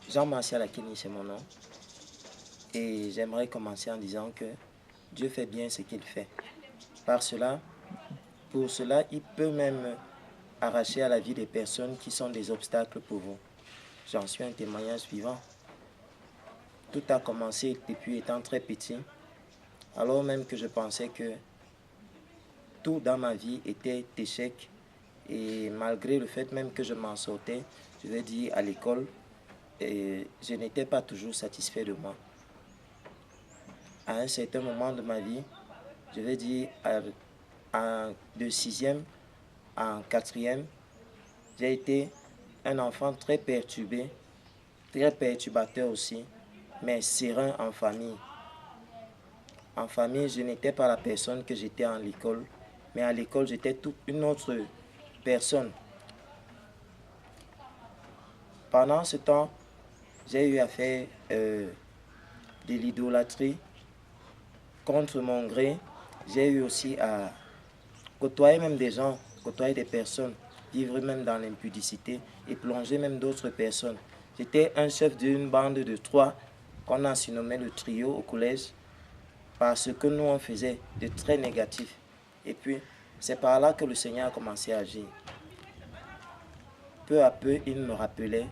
Jean-Martial Akini, c'est mon nom. Et j'aimerais commencer en disant que Dieu fait bien ce qu'il fait. Pour cela, il peut même arracher à la vie des personnes qui sont des obstacles pour vous. J'en suis un témoignage vivant. Tout a commencé depuis étant très petit, alors même que je pensais que tout dans ma vie était échec. Et malgré le fait même que je m'en sortais, je vais dire à l'école, et je n'étais pas toujours satisfait de moi. À un certain moment de ma vie, je vais dire de sixième en quatrième, j'ai été un enfant très perturbé, très perturbateur aussi, mais serein en famille. En famille, je n'étais pas la personne que j'étais à l'école, mais à l'école, j'étais toute une autre personne. Pendant ce temps, j'ai eu à faire de l'idolâtrie contre mon gré. J'ai eu aussi à côtoyer même des gens, côtoyer des personnes, vivre même dans l'impudicité et plonger même d'autres personnes. J'étais un chef d'une bande de 3 qu'on a surnommé le trio au collège parce que nous on faisait de très négatifs. Et puis, c'est par là que le Seigneur a commencé à agir. Peu à peu, il me rappelait,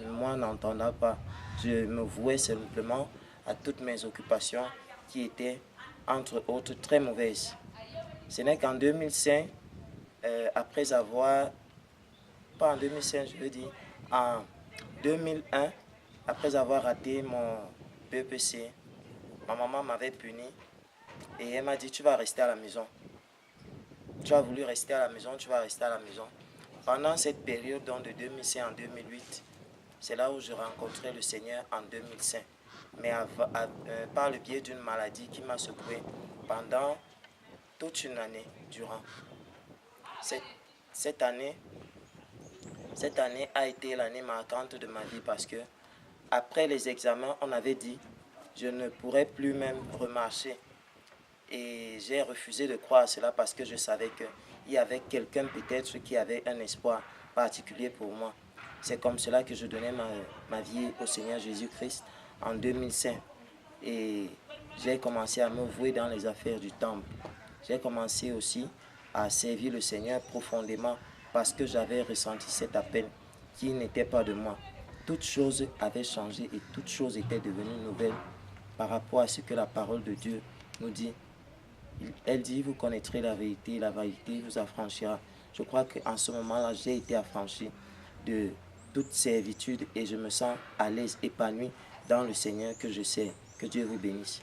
moi n'entendant pas. Je me vouais simplement à toutes mes occupations qui étaient, entre autres, très mauvaises. Ce n'est qu'en 2005, après avoir, pas en 2005, je veux dire, en 2001, après avoir raté mon BEPC, ma maman m'avait puni et elle m'a dit, tu vas rester à la maison. Tu as voulu rester à la maison, tu vas rester à la maison. Pendant cette période, donc de 2005 en 2008, c'est là où je rencontrais le Seigneur en 2005. Mais par le biais d'une maladie qui m'a secoué pendant toute une année durant. Cette année a été l'année marquante de ma vie parce que après les examens, on avait dit je ne pourrais plus même remarcher. Et j'ai refusé de croire à cela parce que je savais qu'il y avait quelqu'un peut-être qui avait un espoir particulier pour moi. C'est comme cela que je donnais ma vie au Seigneur Jésus-Christ en 2005. Et j'ai commencé à me vouer dans les affaires du temple. J'ai commencé aussi à servir le Seigneur profondément parce que j'avais ressenti cet appel qui n'était pas de moi. Toutes choses avaient changé et toutes choses étaient devenues nouvelles par rapport à ce que la parole de Dieu nous dit. Elle dit, vous connaîtrez la vérité vous affranchira. Je crois qu'en ce moment-là, j'ai été affranchi de toute servitude et je me sens à l'aise, épanoui dans le Seigneur que je sais. Que Dieu vous bénisse.